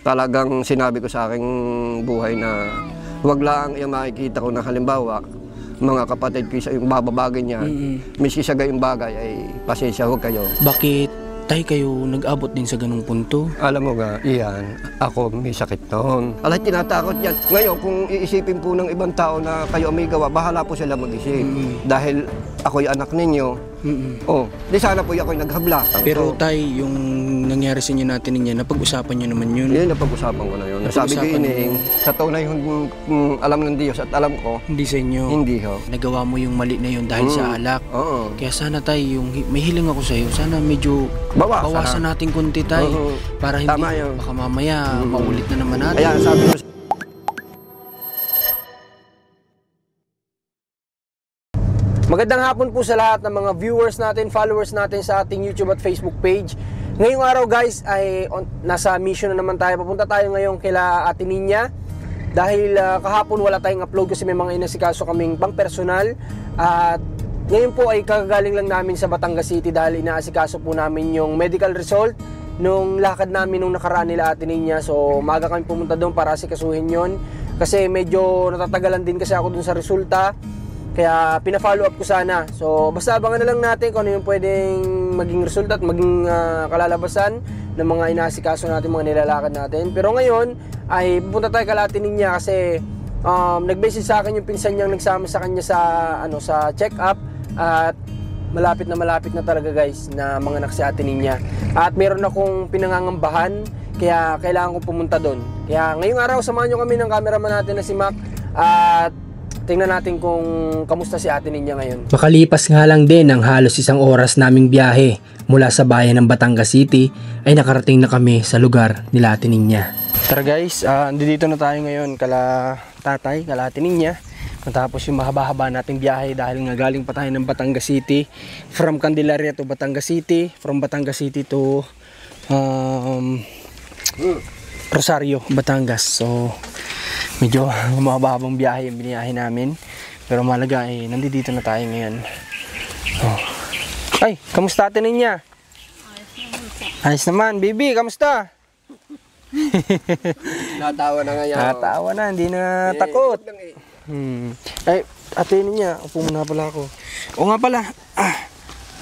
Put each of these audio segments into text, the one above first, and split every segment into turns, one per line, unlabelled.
talagang sinabi ko sa aking buhay na wag lang yung makikita ko na halimbawa, mga kapatid ko yung bababagay niya, miski sa gayong bagay ay pasensya, huwag kayo.
Bakit tay kayo nag-abot din sa ganung punto?
Alam mo nga, iyan, ako may sakit noon. Alay, tinatakot yan. Ngayon, kung iisipin po ng ibang tao na kayo may gawa, bahala po sila mag-isip. Dahil ako'y anak ninyo. Oh, di sana po ako'y naghabla.
Pero tay, yung nangyari sa inyo natin niya, napag-usapan nyo naman yun?
Yun, napag-usapan ko na yun. Sabi ko Ining, sa tunay yung alam ng Diyos at alam ko,
hindi sa inyo?
Hindi ho.
Nagawa mo yung mali na yun dahil sa alak.
Oo.
Kaya sana tay, yung may hiling ako sa iyo, sana medyo bawasan natin konti tay. Para hindi, baka mamaya maulit na naman natin.
Kaya sabi ko,
magandang hapon po sa lahat ng mga viewers natin, followers natin sa ating YouTube at Facebook page. Ngayong araw guys ay nasa mission na naman tayo. Papunta tayo ngayon kila Ate Ninya. Dahil kahapon wala tayong upload kasi may mga inasikaso kaming pang personal. At ngayon po ay kagagaling lang namin sa Batangas City dahil inaasikaso po namin yung medical result nung lakad namin nung nakaraan nila Ate Ninya. So maaga kami pumunta doon para asikasuhin yon. Kasi medyo natatagalan din kasi ako doon sa resulta. Kaya pina-follow up ko sana. So basta abangan na lang natin kung ano yung pwedeng maging resulta at maging kalalabasan ng mga inaasikaso natin, mga nilalakad natin. Pero ngayon ay pupunta tayo kay Ate Ninya kasi nag-message sa akin yung pinsan niyang nagsama sa kanya sa check-up at malapit na talaga guys na manganak si Ate Ninya. At meron akong pinangangambahan kaya kailangan kong pumunta doon. Kaya ngayong araw samahan nyo kami ng cameraman natin na si Mac at tingnan natin kung kamusta si Ate Ninya ngayon.
Makalipas nga lang din ng halos isang oras naming biyahe mula sa bayan ng Batangas City ay nakarating na kami sa lugar nila Ate Ninya. Tara guys, dito na tayo ngayon kala tatay, kala Ate Ninya. Matapos yung mahaba-haba nating biyahe dahil nga galing pa tayo ng Batangas City. From Candelaria to Batangas City, from Batangas City to Rosario, Batangas. So medyo mahabang biyahe yung biniyahe namin. Pero malaga eh, nandito na tayo ngayon. Oh. Ay, kamusta Ate Ninya? Ayos naman. Baby, kamusta?
natawa na ngayon.
Natawa na, hindi na takot. Ay, Ate Ninya, upo muna pala ako. O nga pala,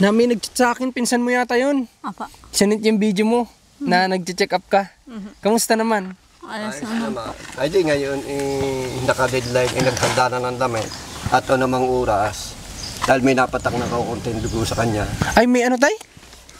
may nag-chat sa akin, pinsan mo yata yun.
Apa.
Sinit yung video mo na nag-check up ka. Kamusta naman?
Ayos naman.
Ay di ngayon, naka-deadline, naghanda na ng damit at namang oras dahil may napatak na kaunting dugo sa kanya.
Ay, may ano tay?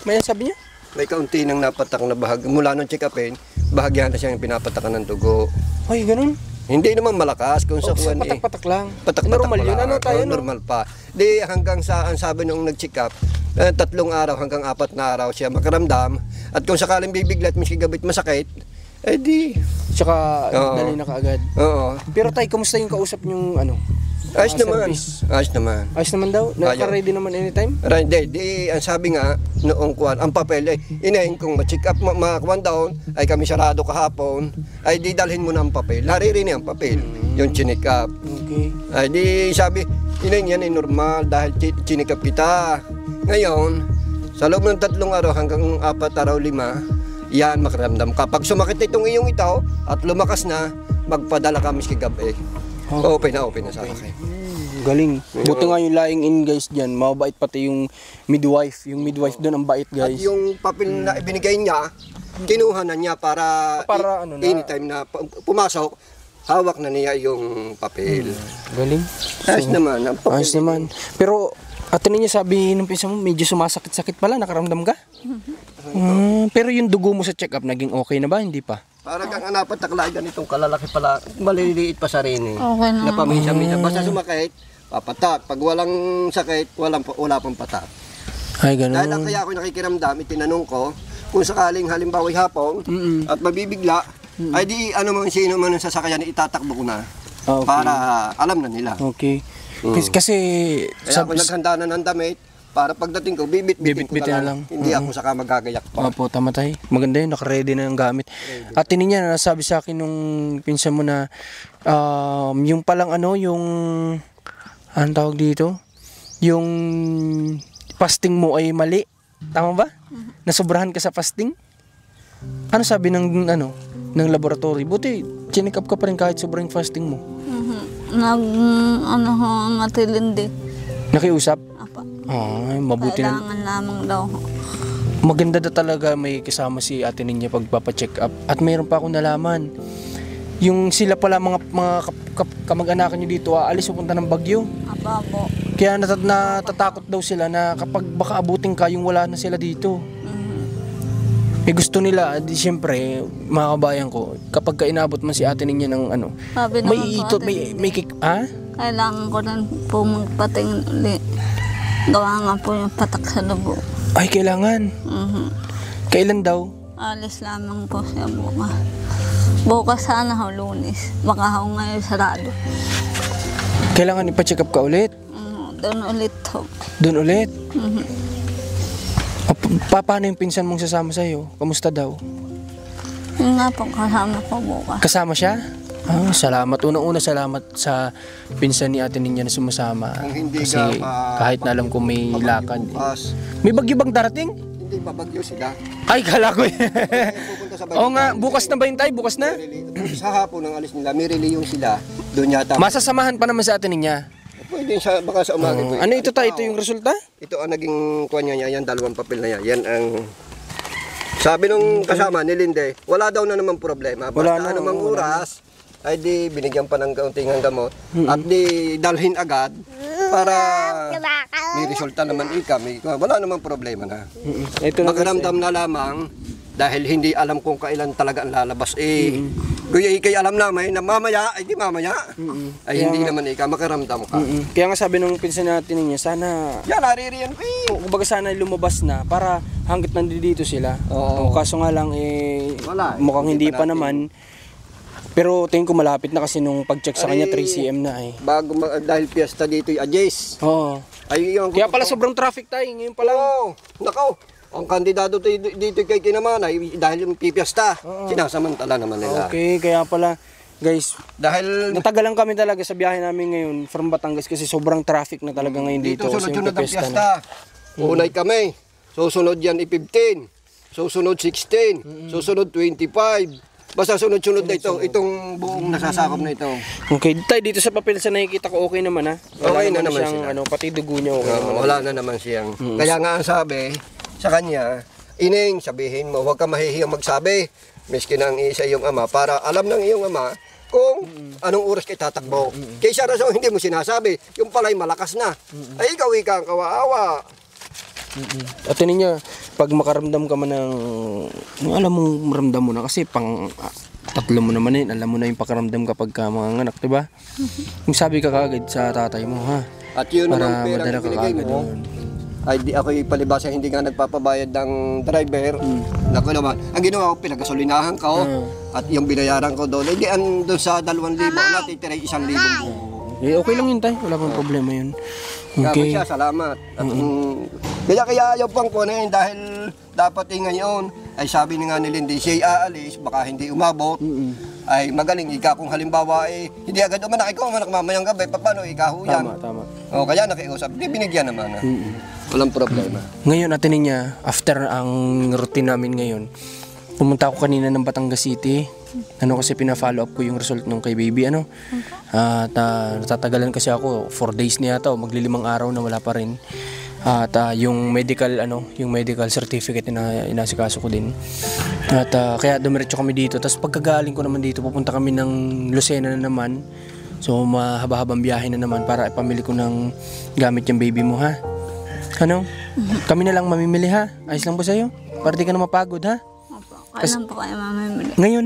May sabi niya?
May kaunti nang napatak na bahag. Mula nung check-upin, bahagyan na siyang pinapatakan ng dugo.
Ay, ganun?
Hindi naman malakas kung sa kuwan
patak-patak lang.
Patak-patak
normal
pa
yun.
lang.
Ano tayo?
Normal pa. Di hanggang sa, ang sabi nung nag-check up, 3 araw hanggang 4 na araw siya makaramdam. At kung sakaling bibiglat, miski gabit masakit, eh di.
Tsaka dali na kaagad.
Oo.
Pero tay, kamusta yung kausap yung ano?
Ayos naman.
Service?
Ayos naman.
Ayos naman daw? Naka-ready naman anytime?
Di, ang sabi nga, noong kuwan, ang papel, inahin kung ma-check up, makakuan down, ay kami sarado kahapon, ay di dalhin mo na ang papel. Naririnig ang papel, yung chinik up.
Okay.
Ay di sabi, inahin yan ay normal dahil chinik up kita. Ngayon, sa loob ng 3 araw hanggang 4 araw 5, yan makaramdam ka. Pag sumakit itong iyong itaw at lumakas na, magpadala kami sa gabi. Open na sa akin.
Galing. Buti nga yung lying in guys dyan. Mabait pati yung midwife. Yung midwife doon ang bait guys.
At yung papel na ibinigay niya, kinuha na niya para
ano na,
anytime na pumasok, hawak na niya yung papel.
Galing.
Ayos naman.
Ayos naman. Pero Ate Ninya, sabi ng pinsan mo, medyo sumasakit-sakit pala. Nakaramdam ka? Pero yung dugo mo sa check-up, naging okay na ba? Hindi pa?
Para kang anapatakla, ganitong kalalaki pala, maliliit pa sa rin eh.
Okay na.
Napamisa-misa. Basta sumakit, papatak. Pag walang sakit, wala pang patak.
Ay, ganun.
Dahil lang kaya ako nakikiramdam, itinanong ko, kung sakaling halimbawa hapon at mabibigla, ay di ano man sino man ang sasakyan, itatakbo ko na.
Okay.
Para alam na nila.
Okay. Kasi
Kaya ako naghanda na ng damit, para pagdating ko, bibit-bitin ko na lang. Hindi ako saka magagayak pa.
Opo, tama tayo. Maganda yun, naka-ready na yung gamit. At Ninya, nasabi sa akin nung pinsan mo na yung palang anong tawag dito? Yung fasting mo ay mali. Tama ba? Nasobrahan ka sa fasting? Ano sabi ng ng laboratory? Buti chinik up ka pa rin kahit sobrang fasting mo.
Matilindi.
Nakiusap?
Apa.
Ay, mabuti na.
Kailangan lamang daw.
Maganda na talaga may kasama si ate niya pagpapacheck up. At mayroon pa akong nalaman. Yung sila pala mga kamag-anakan niyo dito aalis pupunta ng Bagyo.
Apa po.
Kaya natatakot daw sila na kapag baka abutin ka yung wala na sila dito. Eh gusto nila, di siyempre, mga kabayan ko, kapag inabot man si ate niya ng
Sabi
may
naman
ito,
po,
may ha?
kailangan ko rin po magpatingin ulit. Gawa nga po yung patak sa dugo.
Ay, kailangan. Kailan daw?
Alis lamang po siya bukas. Bukas sana ho, Lunes. Baka ho ngayon sarado.
Kailangan ipa-check up ka ulit?
Doon ulit ho.
Doon ulit? Paano yung pinsan mong sasama sa'yo? Kamusta daw?
Yun nga po, kasama po bukas.
Kasama siya? Salamat. Unang-una salamat sa pinsan ni ate niya na sumasama.
Kung hindi
Kasi
ka
kahit na alam ko may lakad.
bukas,
May bagyo bang darating?
hindi babagyo sila.
Ay, kala ko eh.
Pupunta sa
Oo nga, bukas na ba yun tayo? Bukas na?
Sa hapon ng alis nila, may reliyong sila. Doon yata.
Masasamahan pa naman sa ate niya.
Pwede sa, baka sa umaga.
Ano ito tayo? Ito yung resulta?
Ito ang naging kuha niya, yan, dalawang papel na yan. Yan ang... Sabi nung kasama ni Linde, wala daw na naman problema.
Wala
Basta
na,
anumang
wala
oras, ay di binigyan pa ng kaunting gamot. At di dalhin agad para may resulta naman wala namang problema na.
Ito na.
Makaramdam na lamang dahil hindi alam kung kailan talaga ang lalabas. Kuya Ikay alam namin na mamaya, ay di mamaya. Ay hindi naman makaramdam ka.
Kaya nga sabi nung pinsan natin niya, sana
Yan, naririyan ko eh.
kumbaga sana lumabas na para hanggat nandito sila.
Oo.
Kaso nga lang
Wala,
mukhang hindi pa
natin.
naman. Pero tingin ko malapit na kasi nung pag-check sa kanya
Ay,
3 cm na eh.
Bago dahil piyesta dito yung Ajay.
Oo.
Ay yung
Kaya pala sobrang traffic tayo ngayon pa lang.
Oo, nakaw. Ang kandidato dito kay Kinamanay dahil yung pipiyesta, sinasamantala naman nila.
Okay, kaya pala guys,
Dahil
natagalan kami talaga sa biyahe namin ngayon from Batangas kasi sobrang traffic na talaga ngayon dito.
dito
Kasi
sunod-sunod ang
piyesta
piyesta. Unay kami. Susunod yan 15. Susunod 16. Susunod 25. Basta sunod-sunod na itong buong nasasakop na ito.
Okay, tayo dito sa papel sa nakikita ko okay naman ha.
Okay na naman
siyang
sila.
pati dugo niya okay naman.
Wala na naman siyang. Kaya nga ang sabi sa kanya, Ining, sabihin mo, huwag ka mahihiyang magsabi. Miski ng isa iyong ama, para alam ng iyong ama kung anong oras kayo tatakbo. Kaysa rason hindi mo sinasabi, yung pala'y malakas na. Ay ikaw ang kawaawa.
At niya, pag makaramdam ka man ng, alam mong maramdam mo na kasi pang tatlo mo naman yun, alam mo na yung pakaramdam kapag ka mga anak, diba? Yung sabi ka kagad sa tatay mo, ha?
At yun
Para
ang pera
madala
na
ka
binigay
kagad
mo.
yun.
Ay di ako palibasa hindi nga nagpapabayad ng driver. Naku naman, ang ginawa ko pinagasolinahan ko at yung binayaran ko doon, hindi doon sa 2,000 natitira 1,000.
Okay lang yun tayo, wala pang problema yun.
Kaya
Okay.
siya, salamat. At, kaya ayaw pang ko na yun dahil dapat ngayon ay sabi ni nga ni Lindy, siya aalis, baka hindi umabot. Ay magaling ika kung halimbawa hindi agad umanak ikaw umanak mamayang gabi, paano ikaw yan?
Tama.
O kaya nakiusap, di binigyan naman na. Walang problema.
Ngayon natin niya, after ang routine namin ngayon, pumunta ako kanina ng Batangas City. Kasi pina-follow up ko yung result nung kay baby, At natatagalan kasi ako, 4 days na yata, maglilimang araw na wala pa rin. At yung medical certificate na inasikaso ko din. At kaya dumiretso kami dito. Tapos pagkagaling ko naman dito, pupunta kami ng Lucena na naman. So mahaba-habang biyahe na naman para ipamili ko ng gamit yung baby mo, ha? Kami na lang mamimili, ha? Ayos lang ba sa'yo? Para di ka na mapagod, ha?
Opo. Kailan po kayo mamimili?
Ngayon,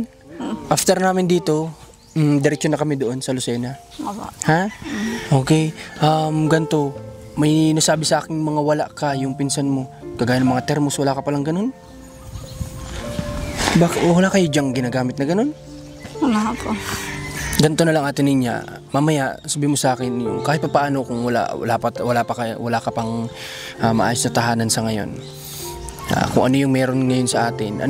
after namin dito, diretso na kami doon sa Lucena.
Opo.
Ha? Okay. Ganito, may nasabi sa akin mga wala ka yung pinsan mo. Kagaya ng mga termos, wala ka palang ganun? Wala kayo dyang ginagamit na ganun?
Wala po.
Ganito na lang ate niya, mamaya sabihin mo sa akin yung kahit pa paano kung wala ka pang maayos na tahanan sa ngayon. Kung ano yung meron ngayon sa atin,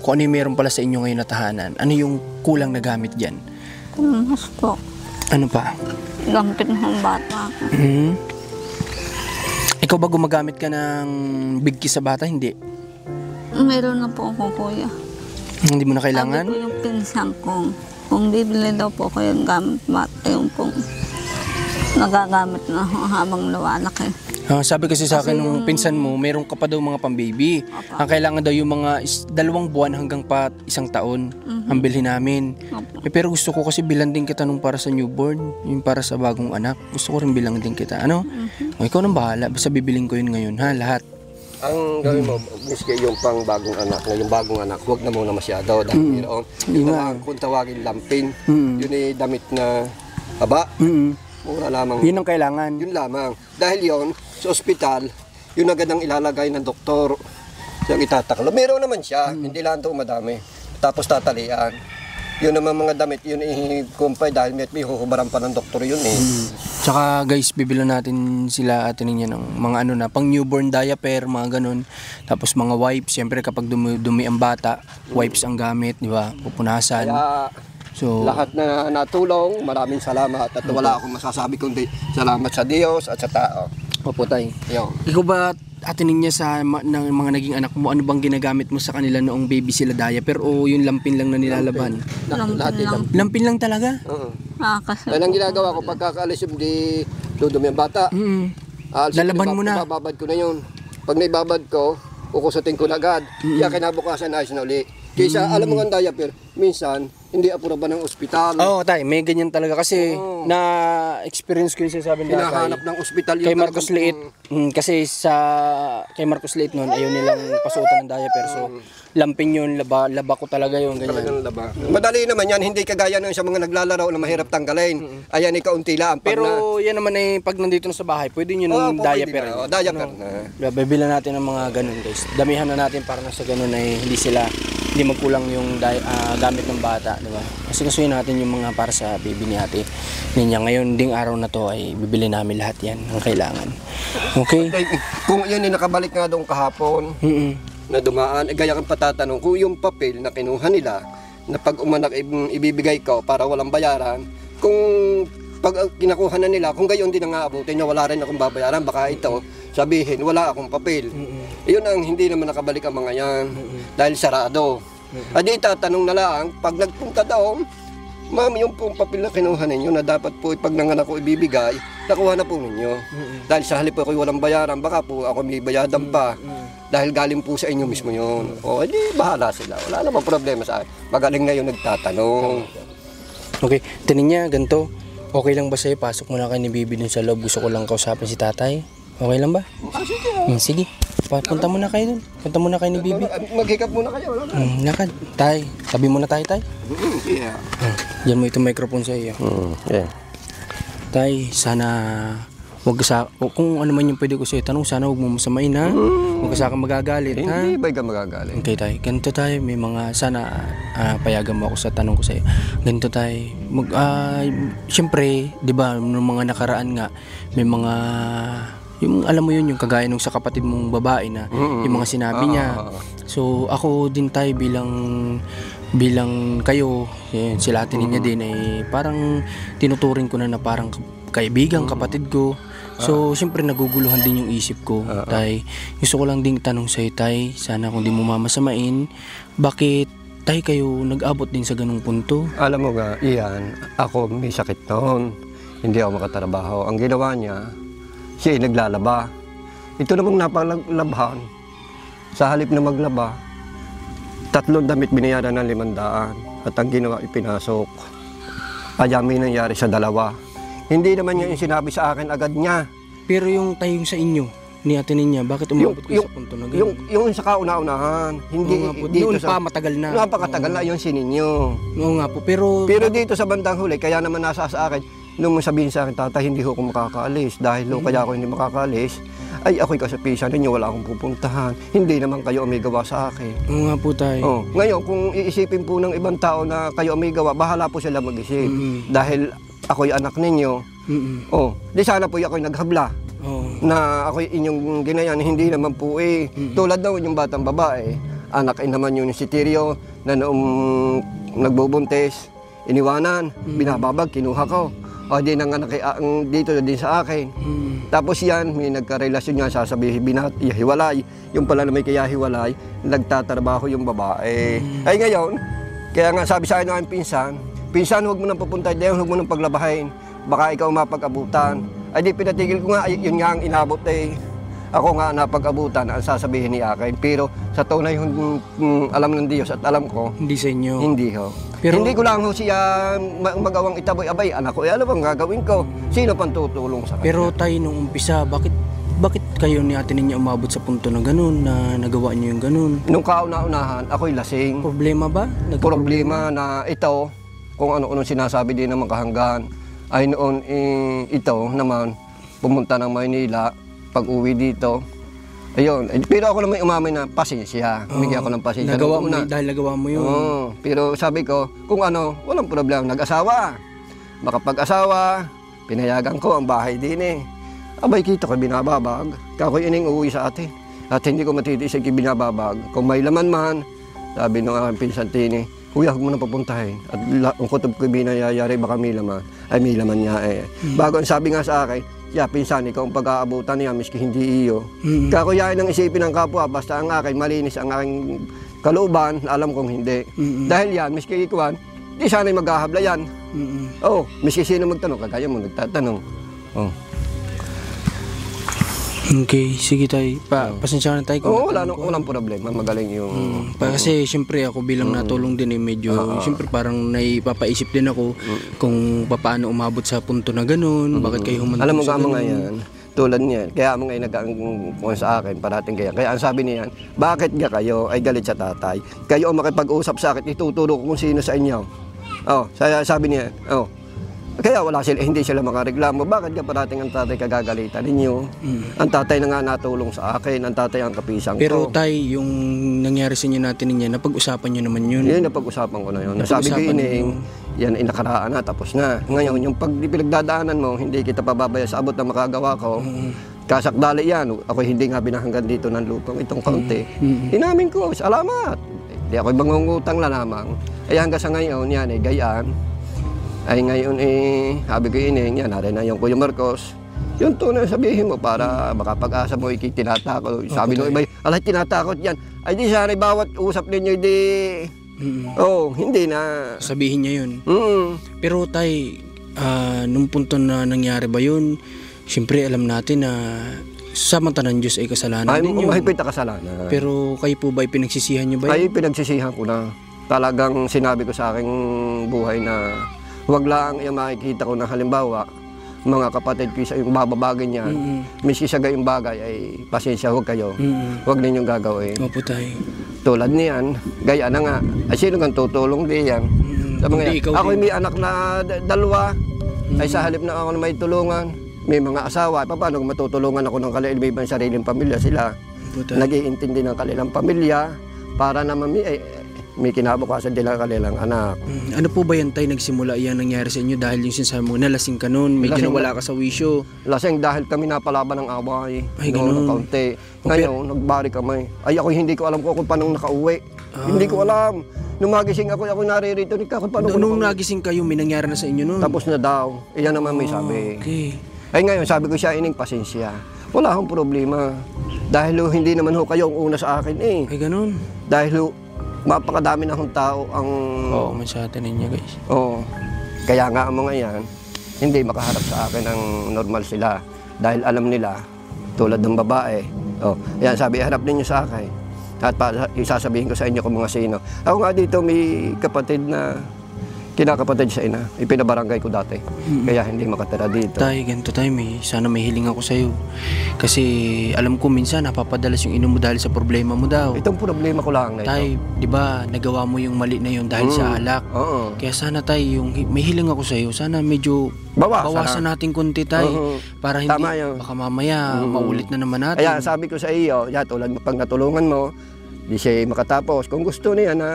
kung ano yung meron pala sa inyo ngayon na tahanan, ano yung kulang na gamit diyan?
Mas po.
Ano pa?
Gampit ng bata ako.
Ikaw ba gumagamit ka ng big kiss sa bata? Hindi.
Meron na po ako, kuya.
Hindi mo na kailangan?
Sabi ko yung pinsan ko, kung bibili daw po ko yung gamit yung pong nagagamit na habang lumalaki.
Sabi kasi sa akin
Kasi
nung
yung-
pinsan mo, meron ka pa daw mga pang-baby.
Opo.
Ang kailangan daw yung mga 2 buwan hanggang pa 1 taon ang bilhin namin.
Opo.
Pero gusto ko kasi bilang din kita nung para sa newborn, yung para sa bagong anak. Gusto ko rin bilang din kita. Ano? O, ikaw nang bahala. Basta bibiling ko yun ngayon, ha? Lahat.
Ang gawin mo, miski yung pang bagong anak, na yung bagong anak, huwag na muna masyado dahil mayroon.
Hindi
Yung
nga.
kung tawagin lampin,
Mm.
yun ay damit na haba, mura lamang.
Yun ang kailangan.
Yun lamang. Dahil yon sa ospital, yun agad ang ilalagay ng doktor. Yung itataklo. Meron naman siya, hindi lang ito madami. Tapos tatalian. Yun naman mga damit, yun i-compay dahil may huhubaran pa ng doktor yun eh.
Tsaka guys, bibilan natin sila atin niya ng mga ano na, pang newborn diaper, mga ganun. Tapos mga wipes, siyempre kapag dumi ang bata, wipes ang gamit, di ba? Pupunasan.
Kaya
So,
lahat na natulong, maraming salamat at wala akong masasabi kundi salamat sa Diyos at sa tao.
opo tay.
Yun.
Ikaw ba atin niya sa ng mga naging anak mo, ano bang ginagamit mo sa kanila noong baby sila diaper o yung lampin lang na nilalaban?
Lampin
Lahat
lang.
Lampin lang talaga?
Oo.
Kasi
Dahil ang ginagawa ko pagkakaalis yung di dudumi ang bata.
Lalaban mo na.
Ibababad ko na yun. Pag naibabad ko, kukusutin ko na agad. Kaya kinabukasan ayos na uli. Kaysa alam mo nga ang diaper, minsan hindi apuraba ng ospital.
Oo, tay, may ganyan talaga kasi
Oo.
na-experience ko yung sinasabi nila
Hinahanap ng ospital
kay
yung
Marcos Liit. Kasi kay Marcos Liit noon ayaw nilang pasuotan ng diaper. So, lampin yun, laba ko talaga yun, ganyan.
talagang laba. Madali naman yan, hindi kagaya ng sa mga naglalaro na mahirap tanggalin. Ayan, ikaunti lang. Pag
Pero yan naman ay pag nandito na sa bahay, pwede nyo
Oo,
ng
po, pwede
diaper.
na. Oo, diaper na.
Bibilan natin ng mga ganun guys. Damihan na natin para na sa ganun ay hindi magkulang yung gamit ng bata, di ba? Kasi kasuyin natin yung mga para sa baby ni ate niya. Ngayon ding araw na to ay bibili namin lahat yan ang kailangan. Okay?
Kung yun ay nakabalik nga doon kahapon, na dumaan, gaya kang patatanong, kung yung papel na kinuha nila, na pag umanak ibibigay ko para walang bayaran, kung pag kinakuha na nila, kung gayon din ang aabutin niya, wala rin akong babayaran, baka ito, sabihin, wala akong papel. Iyon ang hindi naman nakabalik ang mga yan, dahil sarado. Adi tatanong na lang, pag nagpunta daw, ma'am, yung pong papel na kinuha ninyo na dapat po pag nanganak ko ibibigay, nakuha na po ninyo. Dahil sa halip po ako'y walang bayaran, baka po ako may bayadan pa. Dahil galing po sa inyo mismo yun. O, edi bahala sila. Wala namang problema sa akin. Magaling na yung nagtatanong.
Okay, tinin niya, ganito. Okay lang ba sa'yo? Pasok mo na kayo ni Bibi dun sa loob. Gusto ko lang kausapin si tatay. Okay lang ba? Sige. Punta muna kayo dun. Punta muna kayo ni Bibi.
Maghikap muna kayo. Wala na.
Lakad. Tay, tabi muna tayo, tay.
Yeah.
Diyan mo itong microphone sa iyo.
Yeah.
Tay, sana kung ano man yung pwede ko sa'yo tanong, sana huwag mo masamain, ha? Huwag ka sa akin magagalit, ha?
Hindi ba ka magagaling?
Okay, tay. Ganito tayo. May mga, sana payagan mo ako sa tanong ko sa'yo. Ganito tayo. Siyempre, di ba, nung mga nakaraan nga, may mga, yung alam mo yun, yung kagaya nung sa kapatid mong babae na, yung mga sinabi niya. So, ako din tayo bilang kayo, yun, sila atin niya din ay parang tinuturing ko na parang kaibigan, kapatid ko. So, siyempre naguguluhan din yung isip ko, tay. Gusto ko lang ding tanong sa'yo, tay, sana kung di mo mamasamain, bakit tay kayo nag-abot din sa ganung punto?
Alam mo nga, iyan, ako may sakit noon. Hindi ako makatrabaho. Ang ginawa niya, siya ay naglalaba. Ito namang napalabhan. Sa halip na maglaba, 3 damit binayaran ng 500 at ang ginawa ipinasok. Kaya may nangyari sa 2. Hindi naman niya yung sinabi sa akin agad niya.
Pero yung tayong sa inyo, ni ate niya, bakit umabot kayo sa punto na ganun?
Yung sa kauna-unahan, hindi
Oo nga po,
dito
noon
sa...
pa matagal na.
Napakatagal na yung sininyo.
Oo nga po, pero
Pero dito sa bandang huli, kaya naman nasa sa akin, nung sabihin sa akin, tatay, hindi ko makakaalis. Dahil kaya ako hindi makakaalis, ay ako'y kasapisan ninyo, wala akong pupuntahan. Hindi naman kayo may gawa sa akin.
oo nga po tayo.
Oh, ngayon, kung iisipin po ng ibang tao na kayo may gawa, bahala po sila mag-isip. Dahil ako'y anak ninyo. Oh, di sana po ako'y naghabla. Na ako'y inyong ginayan, hindi naman po eh. Tulad daw yung batang babae, anak naman yun si Tirio na noong nagbubuntis, iniwanan, binababag, kinuha ko. O di nanganak dito din sa akin. Tapos yan, may nagkarelasyon nga, sasabihin, hiwalay. Yung pala na may kaya hiwalay, nagtatrabaho yung babae. Ay ngayon, kaya nga sabi sa akin ng pinsan, huwag mo nang pupunta diyan, huwag mo nang paglabahin. Baka ikaw mapag-abutan. Ay di pinatigil ko nga, yun nga ang inabot eh. Ako nga napag-abutan ang sasabihin ni akin. Pero sa tunay alam ng Diyos at alam ko,
Hindi sa inyo.
hindi ho.
Pero-
Hindi ko lang ho siya magawang itaboy, abay, anak ko, alam bang gagawin ko? Sino pang tutulong sa kanya?
Pero tayo nung umpisa, bakit kayo ni ate ninyo umabot sa punto na ganun, na nagawa niyo yung ganun?
Nung kauna-unahan, ako'y lasing.
Problema ba?
Problema na ito, kung ano-ano sinasabi din ng mga kahanggan, ay noon ito naman, pumunta ng Maynila, pag-uwi dito, ayun. Pero ako naman umamay na pasensya. Bigyan ako ng pasensya.
Nagawa mo,
Nung una.
dahil nagawa mo yun.
Oo, pero sabi ko, kung ano, walang problema. Nag-asawa. Makapag-asawa, pinayagan ko ang bahay din eh. Abay, kita ko binababag. Kakoy ining uuwi sa atin. At hindi ko matitiis ang binababag. Kung may laman man, sabi ng aking pinsan Tini, kuya, huwag mo na papuntahin. At ang kutob ko binayayari, baka may laman. Ay, may laman niya eh. Bago ang sabi nga sa akin, pinsan, ikaw ang pag-aabutan niya, miski hindi iyo. Kakuyain ang isipin ng kapwa, basta ang akin, malinis ang aking kalooban, alam kong hindi. Dahil yan, miski ikuan, di sana'y maghahabla yan. Miski sino magtanong, kagaya mo nagtatanong.
Okay, sige tayo. Pasensya na tayo.
Walang problema, magaling yung...
Kasi siyempre ako bilang natulong din medyo, siyempre parang naipapaisip din ako kung paano umabot sa punto na ganun, bakit kayo humantong
Alam mo
sa
ka mga
ganun.
yan, tulad niyan, kaya mga nag-aangkong sa akin, parating kaya. Kaya ang sabi niyan, bakit nga kayo ay galit sa tatay? Kayo ang makipag-usap sa akin, ituturo ko kung sino sa inyo. Sabi niya, kaya hindi sila makareklamo. Bakit ka parating ang tatay kagagalitan ninyo? Ang tatay na nga natulong sa akin, ang tatay ang kapisang
Pero
ko.
tay, yung nangyari sa inyo natin niya, napag-usapan nyo naman yun.
Yun, napag-usapan ko na yun. Sabi ko ining, yan ay nakaraan na, tapos na. Ngayon, yung pinagdadaanan mo, hindi kita pababaya sa abot na makagawa ko. Kasakdali yan. Ako hindi nga binahanggan dito ng lupang itong kaunti. Inamin ko, salamat. Hindi ako bangungutang na lamang. Ay hanggang sa ngayon, yan ay gayaan. Ay ngayon sabi ko yan, narin na yung Kuya Marcos. Yun to na sabihin mo para baka pag-asa mo tinatakot. Sabi nung iba, alay tinatakot yan. Ay di sana bawat usap ninyo hindi na.
Sabihin niya yun. Pero tay, nung punto na nangyari ba yun, siyempre alam natin na samantalang Diyos ay kasalanan
Ay,
ninyo.
mahigpit na kasalanan.
Pero kayo po ba pinagsisihan nyo ba
Ay,
yun?
pinagsisihan ko na. Talagang sinabi ko sa aking buhay na huwag lang yung makikita ko na halimbawa, mga kapatid ko sa yung bababagin niya, miski sa gayong bagay ay pasensya, huwag kayo. Huwag ninyong gagawin.
Opo tay.
Tulad niyan, gaya na nga, ay sino kang tutulong diyan?
Hindi, ikaw
Ako
din.
may anak na dalawa, ay sa halip na ako na may tulungan, may mga asawa, paano kung matutulungan ako ng kaliibang sariling pamilya sila?
Opo tay.
Nag-iintindi ng kanilang pamilya para naman may kinabukasan din ang kanilang anak.
Ano po ba yan tay, nagsimula yan nangyari sa inyo dahil yung sinasabi mo, nalasing ka nun, may
Lasing
ginawala ka sa wisyo.
Lasing dahil kami napalaban ng away.
Ay,
noon
ganun.
ng kaunti. Ngayon, nagbari kami. Ay, ako hindi ko alam kung paano nakauwi. Hindi ko alam. Nung magising ako naririto ni Kako, paano ko
Nung
nakauwi?
nagising kayo, may nangyari na sa inyo nun.
Tapos na daw. Iyan naman may sabi.
Okay.
Ay ngayon, sabi ko siya, ining pasensya. Wala akong problema. Dahil hindi naman kayo ang una sa akin
Ay ganun.
Dahil mapakadami na tao ang...
Oo, man sa atin ninyo guys.
Oo. Kaya nga ang mga yan, hindi makaharap sa akin ang normal sila. Dahil alam nila, tulad ng babae. Yan, sabi, harap ninyo sa akin. At isasabihin ko sa inyo kung mga sino. Ako nga dito may kapatid na kinakapatid sa ina. Ipinabarangay ko dati. Kaya hindi makatira dito.
Tay, ganito tayo, sana may hiling ako sa'yo. Kasi alam ko minsan napapadalas yung ino mo dahil sa problema mo daw.
Itong problema ko lang na ito.
Tay, di ba nagawa mo yung mali na yun dahil sa alak?
Oo.
Kaya sana tay, yung may hiling ako sa'yo, sana medyo bawasan natin konti tay. Para hindi,
Tama yun.
baka mamaya maulit na naman natin.
Kaya sabi ko sa iyo, tulad mo pag natulungan mo, di siya makatapos. Kung gusto niya na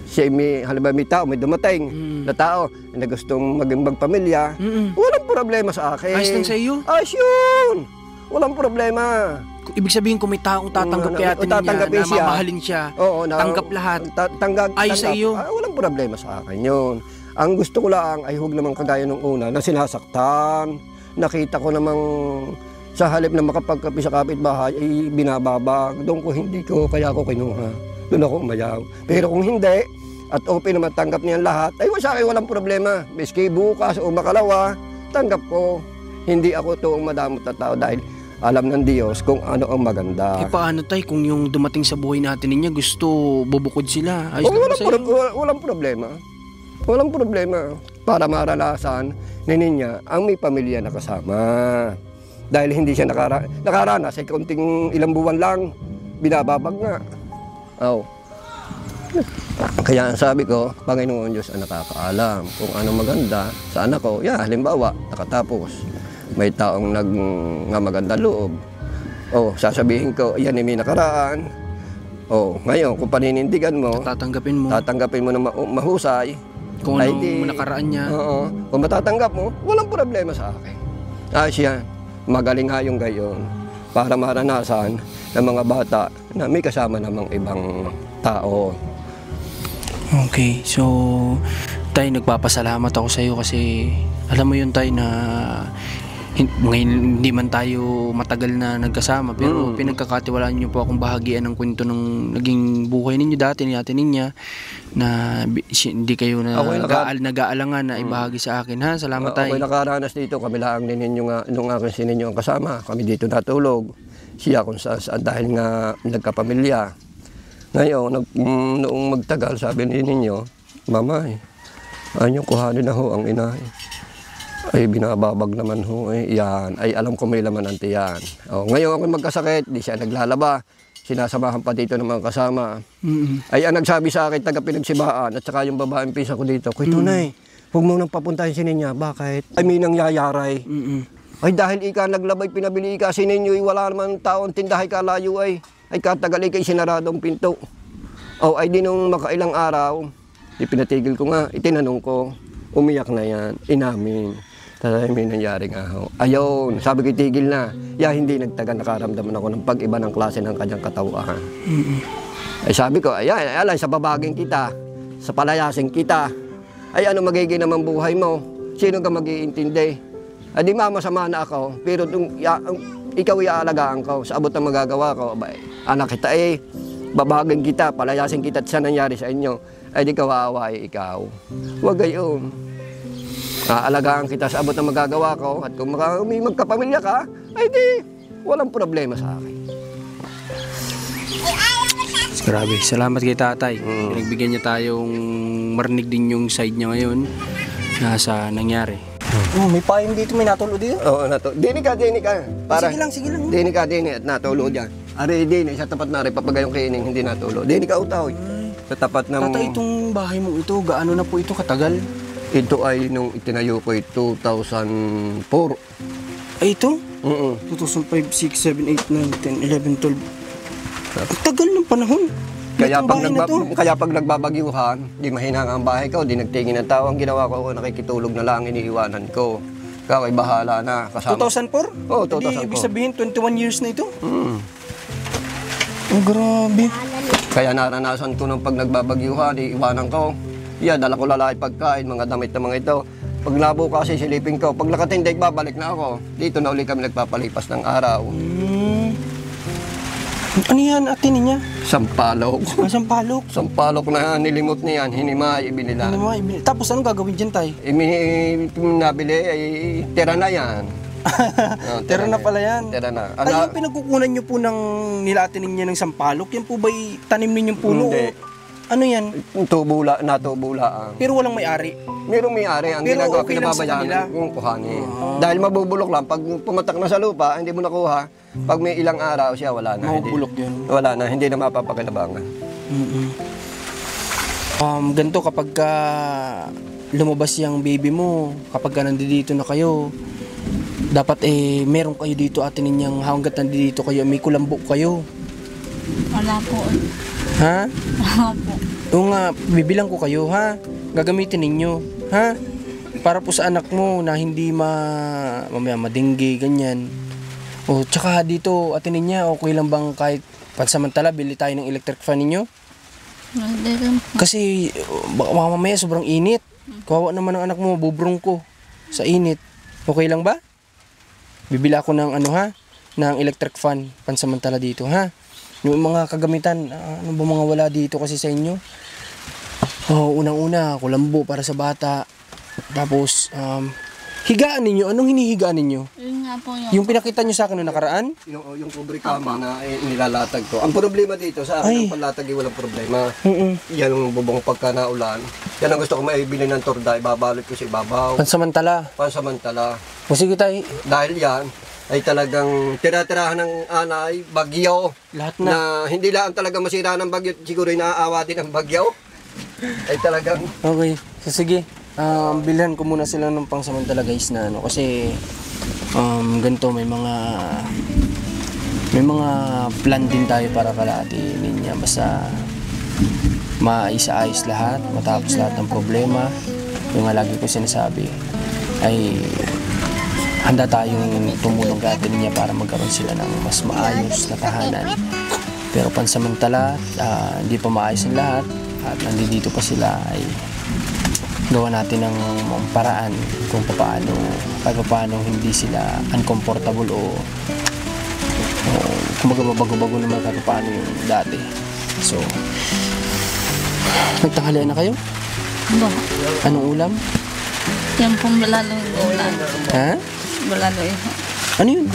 siya halimbawa may tao, may dumating na tao na gustong magpamilya, walang problema sa akin.
Ayos lang sa iyo?
Ayos yun! Walang problema.
Ibig sabihin kung may taong tatanggap kay ate niya,
tatanggapin
na mamahalin siya,
Oo,
tanggap lahat.
Tanggap
Ayos sa iyo?
Walang problema sa akin yun. Ang gusto ko lang ay huwag naman kagaya nung una na sinasaktan. Nakita ko namang sa halip na makapagkapi sa kapitbahay ay binababag. Doon ko hindi ko, kaya ako kinuha. Doon ako umayaw. Pero kung hindi, at open na matanggap niyan lahat, ay sa akin walang problema. Miski bukas o makalawa, tanggap ko. Hindi ako toong madamot na tao dahil alam ng Diyos kung ano ang maganda.
Paano tay kung yung dumating sa buhay natin niya gusto bubukod sila? Ayos naman sa'yo.
Walang problema. Walang problema. Para maranasan ni Ninya ang may pamilya na kasama. Dahil hindi siya nakaranas ay kaunting ilang buwan lang, binababag nga. Kaya ang sabi ko, Panginoon Diyos ang nakakaalam kung ano maganda sa anak ko. Halimbawa, nakatapos. May taong nga maganda loob. Sasabihin ko, yan ay may nakaraan. Ngayon, kung paninindigan mo, tatanggapin mo na mahusay.
Kung anong nakaraan niya.
Kung matatanggap mo, walang problema sa akin. Ayos yan. Magaling nga yung gayon para maranasan ng mga bata na may kasama namang ibang tao.
Okay, so tay, nagpapasalamat ako sa iyo kasi alam mo yun tay na ngayon hindi man tayo matagal na nagkasama pero pinagkakatiwalaan niyo po akong bahagian ng kwento ng naging buhay ninyo dati ni Ate Ninya na hindi kayo nag-aalangan na ibahagi sa akin ha. Salamat tay.
Ako'y nakaranas dito, kami lang din ninyo nga nung aking sininyo ang kasama. Kami dito natulog. Siya kung saan dahil nga nagkapamilya. Ngayon, noong magtagal, sabi ninyo, Mamay, anyong kuhanin na ho ang inay. Ay binababag naman ho yan. Ay alam ko may laman ang tiyan. Ngayon ako magkasakit, di siya naglalaba. Sinasamahan pa dito ng mga kasama. Ay ang nagsabi sa akin, taga Pinagsibaan, at saka yung babaeng pisa ko dito, Kuya Tunay, huwag mo nang papuntahin si Ninya. Bakit? Ay may nangyayaray. Ay dahil ika naglabay, pinabili ika si Ninyo, wala naman taon tindahay kalayo ay katagal ikay sinaradong pinto. Ay di nung makailang araw, ipinatigil ko nga, itinanong ko, umiyak na yan, inamin. Kasi may nangyari nga ho. Ayun, sabi ko tigil na. Hindi nagtagal, nakaramdaman ako ng pag-iba ng klase ng kanyang katawan. Ay sabi ko, alay, sa babaging kita, sa palayasin kita, ay ano magiging naman buhay mo? Sino ka mag-iintindi? Ay di masama na ako, pero ikaw iaalagaan ko, sa abot ng magagawa ko, anak kita babaging kita, palayasin kita at sa nangyari sa inyo, ay di kawawa ikaw. Huwag gayon. Aalagaan kita sa abot ng magagawa ko at kung may magkapamilya ka, ay di, walang problema sa akin.
Grabe, salamat kay tatay. Nagbigyan niya tayong marinig din yung side niya ngayon na sa nangyari.
May payong dito, may natulo dito.
Dini ka. Para,
Sige lang.
Dini ka at natulo dyan. Ari, dini, sa tapat na rin, papagayong kining, hindi natulo. Dini ka utaw. Sa tapat ng...
Tatay, itong bahay mo ito, gaano na po ito katagal?
Ito ay nung itinayo ko 2004.
Ay, ito? 2005, 6, 7, 8, 9, 10, 11, 12. Ang tagal ng panahon.
Kaya pag nagbabagyuhan, di mahina nga ang bahay ko, di nagtingin ng tao. Ang ginawa ko, nakikitulog na lang, iniiwanan ko. Ikaw ay bahala na. Kasama.
2004?
Oo, 2004.
Ibig sabihin, 21 years na ito? Oh, grabe.
Kaya naranasan ko nung pag nagbabagyuhan, iiwanan ko. Dala ko lalaki pagkain, mga damit na mga ito. Pag nabukas, silipin ko. Pag nakatindig, babalik na ako. Dito na uli kami nagpapalipas ng araw.
Ano yan, Ate Ninya?
Sampalok.
Sampalok?
Sampalok na nilimot niyan, hinimay, ibinila.
Tapos anong gagawin dyan, tay?
Nabili, ay tira na yan.
Tira na pala yan.
Tira na.
Ay, yung pinagkukunan nyo po ng nilati ninyo ng sampalok, yan po ba'y tanim ninyong puno?
Hindi.
Ano yan?
Natubula.
Pero walang may-ari?
Merong may-ari. Ang
pero
ginagawa,
okay
pinababayaan kung kuhanin. Dahil mabubulok lang. Pag pumatak na sa lupa, hindi mo nakuha. Pag may ilang araw siya, wala na.
Mabubulok yun?
Wala na. Hindi na mapapakinabangan.
Ganito kapag lumabas yung baby mo, kapag nandito na kayo, dapat meron kayo dito, Ate Ninyang, hanggat nandito kayo, may kulambo kayo.
Wala po.
Ha?
Wala po.
Oo nga, bibilang ko kayo, ha? Gagamitin ninyo, ha? Para po sa anak mo na hindi mamaya madinggi, ganyan. O, tsaka dito, Ate Ninya, okay lang bang kahit pansamantala, bili tayo ng electric fan ninyo?
Hindi rin po.
Kasi, baka mamaya sobrang init. Kawawa naman ang anak mo, bubrong ko sa init. Okay lang ba? Bibili ako ng ng electric fan pansamantala dito, ha? Yung mga kagamitan, ano ba mga wala dito kasi sa inyo? Unang-una, kulambo para sa bata. Tapos, higaan ninyo. Anong hinihigaan ninyo?
Yun nga po
Yung pinakita nyo sa akin noong nakaraan?
Yung kubre kama na nilalatag ko. Ang problema dito sa akin, ang palatag walang problema. Yan ang bubong pagka naulan. Yan ang gusto ko maibili ng torda, ibabalot ko sa ibabaw.
Pansamantala.
Pansamantala.
O sige tayo,
Dahil yan ay talagang tira-tirahan ng anay, bagyo.
lahat
Na
na.
hindi lang talaga masira ng bagyo, siguro inaawa din ng bagyo. Ay talagang
Okay, so sige. Bilhan ko muna sila ng pangsamantala guys na kasi ganito may mga plan din tayo para kalati niya basta maisaayos lahat, matapos lahat ng problema. Yung nga lagi ko sinasabi ay handa tayong tumulong kay ate niya para magkaroon sila ng mas maayos na tahanan. Pero pansamantala, hindi pa maayos ang lahat at nandito pa sila ay gawa natin ng paraan kung paano hindi sila uncomfortable o kumbaga mabago-bago naman kahit paano yung dati. So, nagtanghalian na kayo?
Ba?
Anong ulam?
Yung pong balalo yung gulay.
Ha?
Balalo yun.
Ano yun?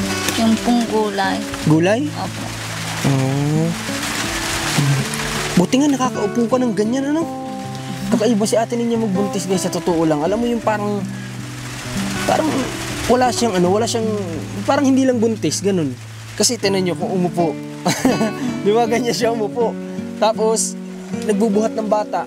Yung pong gulay.
Gulay?
Opo.
Buti nga nakakaupo ka ng ganyan, ano? Kakaiba si ate niya magbuntis guys, sa totoo lang. Alam mo yung parang wala siyang parang hindi lang buntis, ganun. Kasi tinan nyo kung umupo. Di ba ganyan siya umupo? Tapos, nagbubuhat ng bata.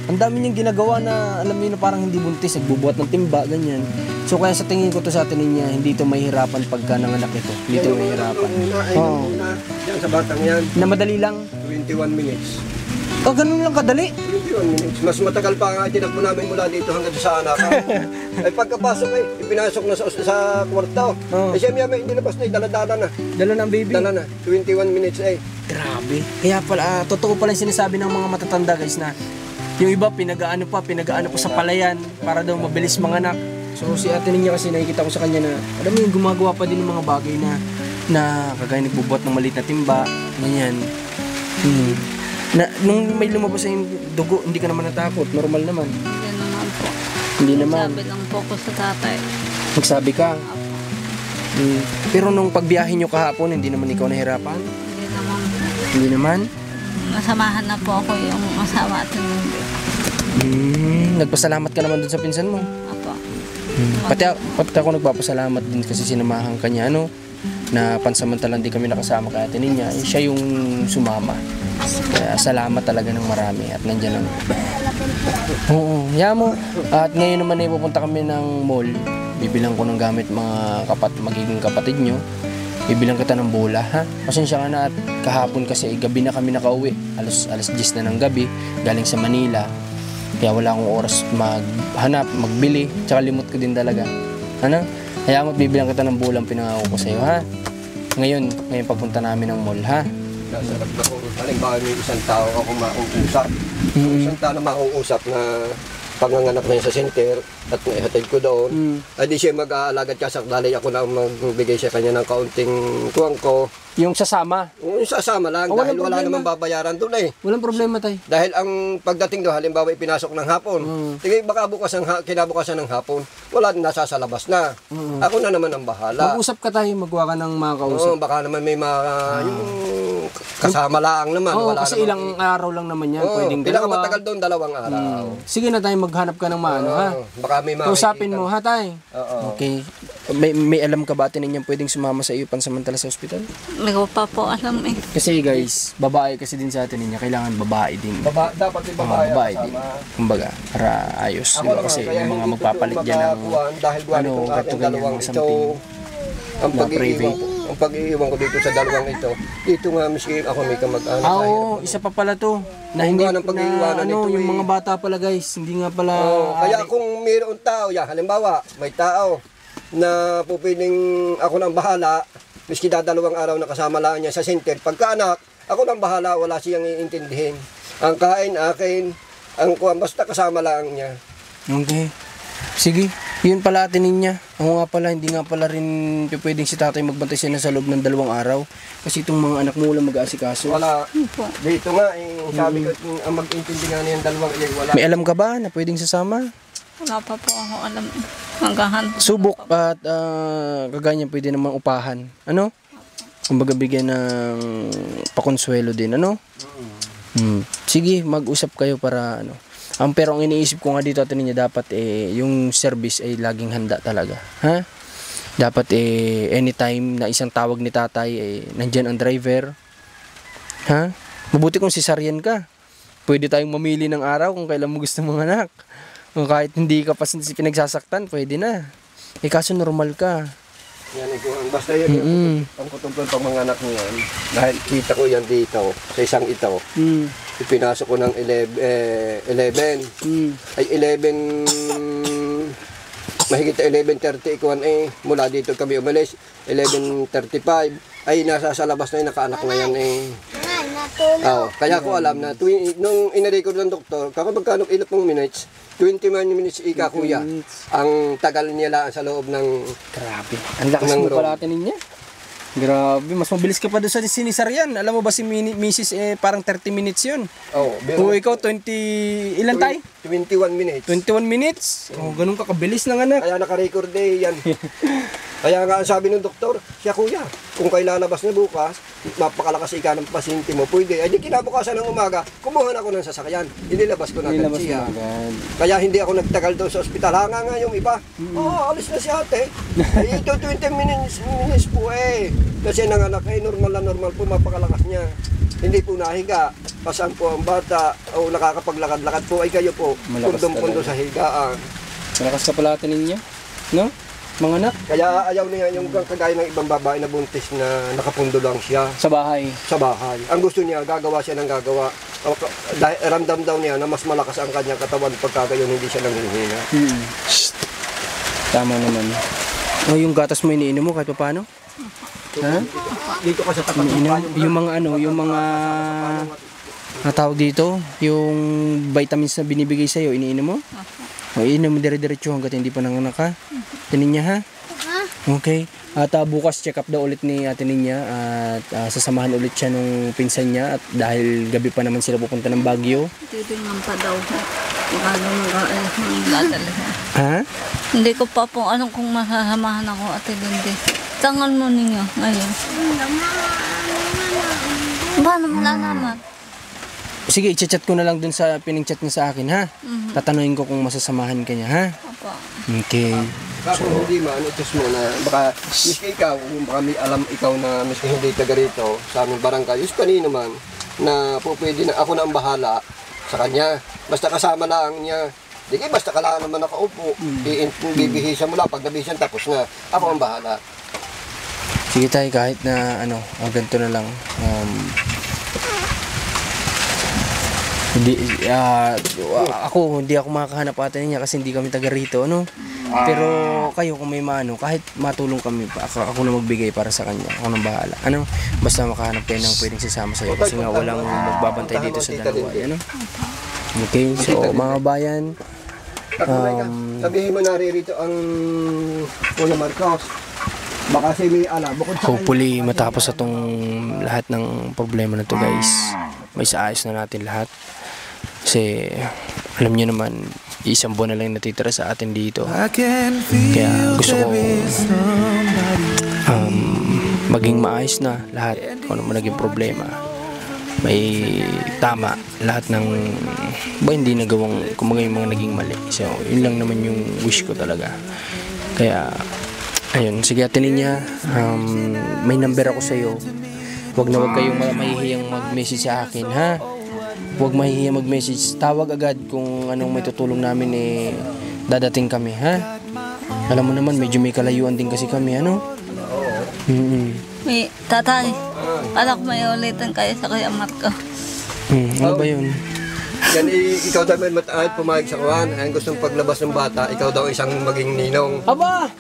Ang dami niyang ginagawa na alam niyo na parang hindi buntis, nagbubuhat ng timba, ganyan. So kaya sa tingin ko to sa atin niya, hindi to mahirapan pagka nanganak ito. Hindi to mahirapan.
yan sa batang yan,
Na madali lang.
21 minutes.
Ganun lang kadali.
21 minutes. Mas matagal pa nga tinakbo namin mula dito hanggang sa anak. Ay pagkapasok ipinasok na sa kwarto. Ay siya may nilabas na, dala-dala na.
Dala ng baby.
Dala na, 21 minutes
Grabe. Kaya pala, totoo pala yung sinasabi ng mga matatanda guys na yung iba pinagaano pa sa palayan para daw mabilis manganak. So si ate niya kasi nakikita ko sa kanya na alam mo yung gumagawa pa din ng mga bagay na kagaya nagbubuhat ng maliit na timba, ganyan. Na, nung may lumabas sa yung dugo, hindi ka naman natakot, normal naman.
Hindi naman po.
Hindi naman.
Sabi lang po ko sa tatay.
Magsabi ka. Pero nung pagbiyahe nyo kahapon, hindi naman ikaw nahirapan?
Hindi naman po.
Hindi naman?
Masamahan na po ako yung asawa at yung
Nagpasalamat ka naman dun sa pinsan mo.
Apo.
Pati ako nagpapasalamat din kasi sinamahan ka niya, na pansamantalang di kami nakasama kay ate niya, siya yung sumama. Kaya salamat talaga ng marami at nandiyan ang... Oo, mo. At ngayon naman ay pupunta kami ng mall. Bibilang ko ng gamit mga magiging kapatid nyo. Bibilang kita ng bola, ha? Pasensya ka na at kahapon kasi gabi na kami nakauwi. Alas 10 na ng gabi, galing sa Manila. Kaya wala akong oras maghanap, magbili. Tsaka limot ko din talaga. Ano? Kaya mo bibilang kita ng bola ang pinangako ko sa'yo, ha? Ngayon pagpunta namin ng mall, ha?
Nasarap na kung halimbawa may isang tao ako mauusap. Isang tao na mauusap na panganganak na yun sa center at naihatid ko doon. Ay di siya mag-aalagad kasakdali ako na magbigay sa kanya ng kaunting tuwang ko.
Yung sasama?
Yung sasama lang dahil wala namang babayaran doon
Walang problema tay.
Dahil ang pagdating doon, halimbawa ipinasok ng hapon. Sige, baka kinabukasan ng hapon, wala nasa sa labas na. Ako na naman ang bahala.
Mag-usap ka tayo, magawa ka ng mga kausap.
Baka naman may yung kasama lang naman. Wala
kasi
naman,
ilang araw lang naman yan. Pwedeng
pinakamatagal doon, 2 araw.
Sige na tayo, maghanap ka ng ha?
Baka may makikita.
Kausapin mo, ha tay? Okay. May alam ka ba atin niyan pwedeng sumama sa iyo pansamantala sa ospital?
Hindi ko pa po alam eh.
Kasi guys, babae kasi din sa atin niya, kailangan babae din.
Dapat yung babae.
Babae din. Kumbaga, para ayos. Diba? Kasi yung mga magpapalit dyan ng gato ganyan, mga something.
Ang pag-iiwan ko dito sa dalawang ito, dito nga miski ako may kamag-anak.
Isa pa pala to. Na hindi
ng pag-iiwanan ito.
Yung mga bata pala guys, hindi nga pala...
Kaya kung mayroon tao, halimbawa, may tao na pupwedeng ako nang bahala, miski 2 araw na kasama lang niya sa center. Pagkaanak, ako nang bahala, wala siyang iintindihin. Ang kain, akin, ang kuwan, basta kasama lang niya.
Okay. Sige. Yun pala Ate Ninya. Ako nga pala, hindi nga pala rin pwedeng si tatay magbantay siya na sa loob ng 2 araw. Kasi itong mga anak mo wala mag-aasikaso.
Wala.
Po.
Dito nga, sabi ko, ang mag-intindi nga na yung dalawang iyan, wala.
May alam ka ba na pwedeng sasama?
Wala pa po ako alam. Maghahan.
Subok at kaganyan pwede naman upahan. Ano? Kumbaga bigyan ng pakonsuelo din. Ano? Sige, mag-usap kayo para ano. Pero ang iniisip ko nga dito Ate Ninya, dapat yung service ay laging handa talaga. Ha? Dapat anytime na isang tawag ni tatay nandyan ang driver. Ha? Mabuti kung sisaryan ka. Pwede tayong mamili ng araw kung kailan mo gusto mong anak. Kung kahit hindi ka pa pinagsasaktan, pwede na. Kaso normal ka.
Yan, basta yun, ang kutungkol pang mga anak mo yan. Dahil kita ko yan dito, sa isang ito. Ipinasok ko ng 11. Ay 11, mahigit 11:30 ikuan mula dito kami umalis. 11:35 ay nasa sa labas na yung nakaanak na yan kaya ko alam na nung in-record ng doktor, kakabagkanong ilang pong minutes, 21 minutes ika kuya. Ang tagal niya lang sa loob ng...
Grabe. Ang lakas mo pala Ate Ninya. Grabe. Mas mabilis ka pa doon sa sinisaryan. Alam mo ba si Mrs. Parang 30 minutes yun.
Oh,
Ikaw 20... Ilan tayo?
21 minutes.
21 minutes? Ganun ka kabilis ng anak.
Kaya naka-record yan. Kaya nga ang sabi ng doktor, siya kuya, kung kayo lalabas na bukas, mapakalakas ika ng pasyente mo, pwede. Ay di kinabukasan ng umaga, kumuha na ako ng sasakyan. Inilabas ko na agad siya. Kaya hindi ako nagtagal doon sa ospital. Hanga nga yung iba. Alis na si ate. Ay, ito 20 minutes po Kasi nanganak normal po mapakalakas niya. Hindi po nahiga. Pasan po ang bata o nakakapaglakad-lakad po ay kayo po. Pundong-pundo sa higaan.
Malakas ka pala Ate Ninya. No? Mga anak.
Kaya ayaw niya yung kagaya ng ibang babae na buntis na nakapundo lang siya
Sa bahay.
sa bahay. Ang gusto niya, gagawa siya ng gagawa. Dahil ramdam daw niya na mas malakas ang kanyang katawan pagka gayon hindi siya nanghihina.
Tama naman. Yung gatas mo iniinom mo kahit pa paano? Ha?
Dito ka sa tapat ng bayo.
Yung mga yung mga tawag dito, yung vitamins na binibigay sa'yo, iniinom mo? Iinom mo dire-diretso hanggat hindi pa nanganak ka. Ate Ninya ha? Okay. At bukas check up daw ulit ni Ate Ninya at sasamahan ulit siya nung pinsan niya at dahil gabi pa naman sila pupunta ng Baguio.
Titingnan pa daw. Paano mag-dadala.
Ha?
Hindi ko pa po alam kung masasamahan ako Ate Lindy. Tangal mo ninyo ngayon. Paano malalaman?
Sige, i-chat ko na lang dun sa pining-chat niya sa akin ha. Tatanungin ko kung masasamahan ka niya ha.
Opo.
Okay.
Kung hindi man, itos mo na, baka miski ikaw, kung baka may alam ikaw na miski hindi taga rito, sa aming barangay, yung kanino man, na po pwede na, ako na ang bahala sa kanya. Basta kasama lang niya. Di kayo, basta ka lang naman nakaupo. Bibihisan mo lang, pag nabihisan, tapos na. Ako ang bahala.
Sige tayo kahit na ganito na lang. Hindi ako makakahanap Ate Ninya kasi hindi kami taga rito, ano? Pero kayo kung may maano, kahit matulong kami, ako na magbigay para sa kanya. Ako nang bahala. Ano? Basta makahanap kayo ng pwedeng sasama sa'yo kasi nga walang magbabantay dito sa dalawa. Ano? Okay, so mga bayan,
sabihin mo naririto ang Una Marcos. Baka si may alam.
hopefully matapos itong lahat ng problema na to guys. May saayos na natin lahat. Kasi alam niyo naman, isang buwan na lang natitira sa atin dito. Kaya gusto ko maging maayos na lahat kung ano man naging problema. May tama lahat ng hindi nagawang kung yung mga naging mali. So yun lang naman yung wish ko talaga. Kaya ayun, sige Ate Ninya, may number ako sa iyo. Huwag kayong mahihiyang mag-message sa akin, ha? Huwag mahihiyang mag-message. Tawag agad kung anong may tutulong namin dadating kami, ha? Alam mo naman, medyo may kalayuan din kasi kami, ano?
May tatay. Anak may ulitin kayo sa kayamat ko.
Ano ba yun?
Yan, ikaw daw may mataay pumayag sa kuwan. Ang gustong paglabas ng bata, ikaw daw isang maging ninong.
Aba!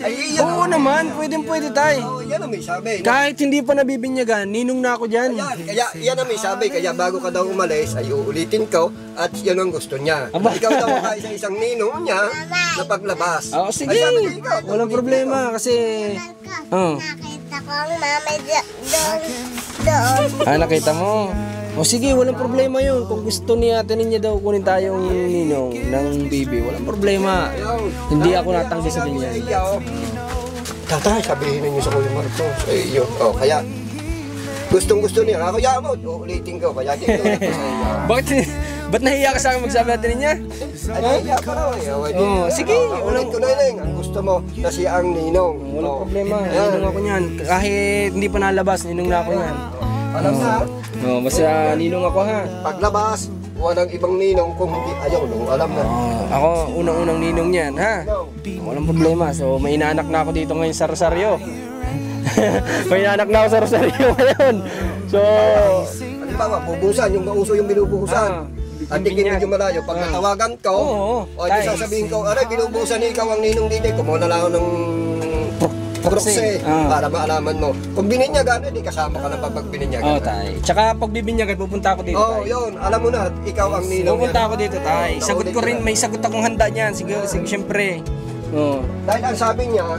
Ay, yan.
Oo naman, pwede tay.
Oh, yan ang may sabi.
Kahit hindi pa nabibinyagan, ninong na ako dyan.
Kaya yan ang may sabi. Kaya bago ka daw umalis, ay uulitin ko at yan ang gusto niya.
Aba.
Ikaw daw ang isang ninong niya na paglabas.
Oo, sige.
Ay, sabi niya, ikaw,
Walang problema kasi... Oh.
Nakita ko ang mama doon.
Nakita mo. O sige, walang problema yun. Kung gusto ni ate niya daw kunin tayong ninong ng baby, walang problema. Hindi ako natanggi sa ganyan.
Tatay, sabihin ninyo sa Kuya Marcos. Ay, yun. Oh, kaya gustong-gusto niya. Ako yamot. Uulitin ko. Kaya dito na sa iyo.
Ba't nahiya ka sa akin magsabi natin niya?
Ay, nahiya pa raw eh.
Oh, sige.
Ulit ko na yun. Ang gusto mo na siya ang ninong.
Walang problema. Ninong ako niyan. Kahit hindi pa nalabas, ninong na ako niyan.
Alam na.
Basta ninong ako ha.
Paglabas, walang ibang ninong kung hindi ayaw nung alam na.
Ako, unang-unang ninong niyan ha. Walang problema. So, may inaanak na ako dito ngayon sa Rosario. May inaanak na ako sa Rosario ngayon. So,
Halimbawa, bubusan, yung mauso yung binubuhusan. At tingin medyo malayo, pag natawagan ko, o ito sasabihin ko, aray, binubusan ni ikaw ang ninong dito, kumuha na lang ako ng proxy para maalaman mo. Kung bininyagan, di kasama ka na pag bininyagan.
tay. Tsaka pag bibinyagan, pupunta ako dito, tay.
Yun, alam mo na, ikaw ang ninong.
Pupunta ako dito, tay. Sagot ko rin, may sagot akong handa niyan. Sige, syempre.
Dahil ang sabi niya,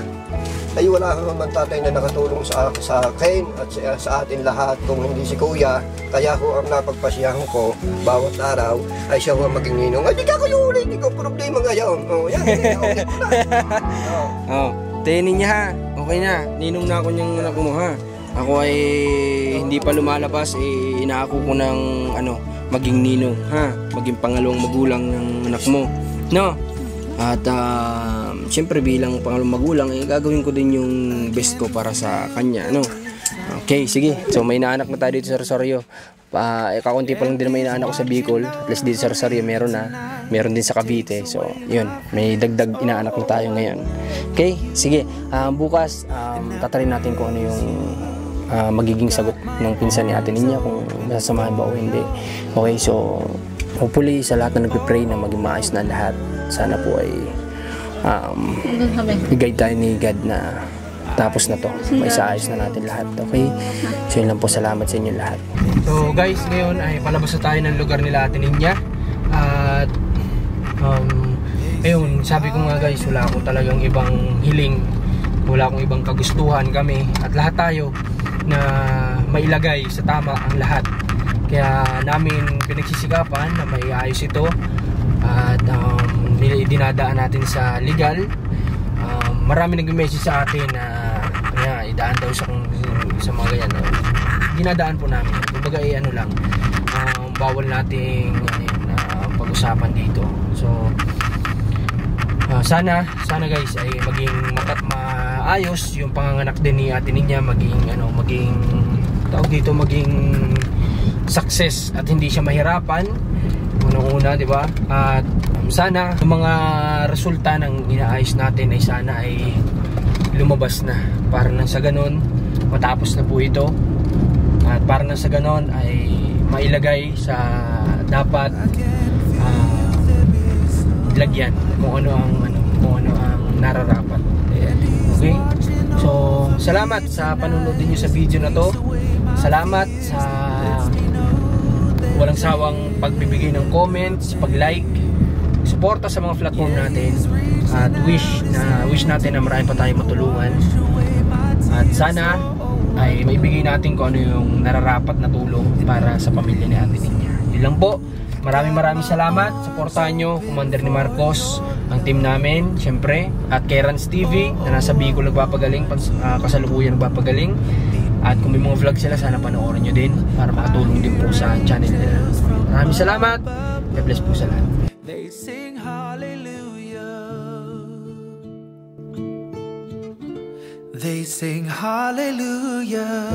ay wala naman tatay na nakatulong sa akin at sa atin lahat kung hindi si Kuya. Kaya ho ang napagpasiyahan ko bawat araw ay siya ho ang maging ninong. Ay di ka kayo ulit, di ko problema ngayon. Yan, ulit na.
Tenin niya ha. Okay na. Ninong na ako niyang anak mo ha. Ako ay hindi pa lumalabas, inaako ko ng maging ninong ha. Maging pangalawang magulang ng anak mo. No? At siyempre bilang pangalawang magulang, gagawin ko din yung best ko para sa kanya, no? Okay, sige. So may inaanak na tayo dito sa Rosario. Kakunti pa lang din may inaanak ko sa Bicol. At least dito sa Rosario meron na. Meron din sa Cavite. So, yun. May dagdag inaanak na tayo ngayon. Okay, sige. Bukas, tatarin natin kung ano yung magiging sagot ng pinsan ni ate niya, kung masasamahan ba o hindi. Okay, so hopefully sa lahat na nagpipray na maging maayos na lahat. Sana po ay i-guide tayo ni God na tapos na to. May saayos na natin lahat. Okay? So yun lang po. Salamat sa inyo lahat. So guys, ngayon ay palabas na tayo ng lugar nila ate niya. At ayun, sabi ko nga guys, wala akong talagang ibang hiling. Wala akong ibang kagustuhan kami. At lahat tayo na mailagay sa tama ang lahat. Kaya namin pinagsisikapan na may ayos ito. At dinadaan natin sa legal. Marami nag-message sa atin na idaan daw sa mga ganyan. Dinadaan po namin. Kumbaga lang, bawal nating pag-usapan dito. So sana guys ay maging maayos yung panganganak din ni ate niya, maging tawag dito, maging success at hindi siya mahirapan. Unang-una, di ba? At sana yung mga resulta ng inaayos natin ay sana ay lumabas na, para nang sa ganon matapos na po ito, at para nang sa ganon ay mailagay sa dapat lagyan kung ano ang nararapat. Okay? So, salamat sa panonood niyo sa video na to. Salamat sa walang sawang pagbibigay ng comments, pag-like, suporta sa mga platform natin, at wish natin na marami pa tayong matulungan, at sana ay maibigay natin kung ano yung nararapat na tulong para sa pamilya ni ate niya. Yun lang po. Maraming salamat. Suportahan nyo Commander ni Marcos, ang team namin, syempre, at kay Rans TV na nasa Bicol nagpapagaling, kasalukuyan nagpapagaling. At kung may mga vlog sila, sana panoorin nyo din para makatulong din po sa channel nila. Maraming salamat. God bless po sa lahat.
They sing hallelujah. They sing hallelujah.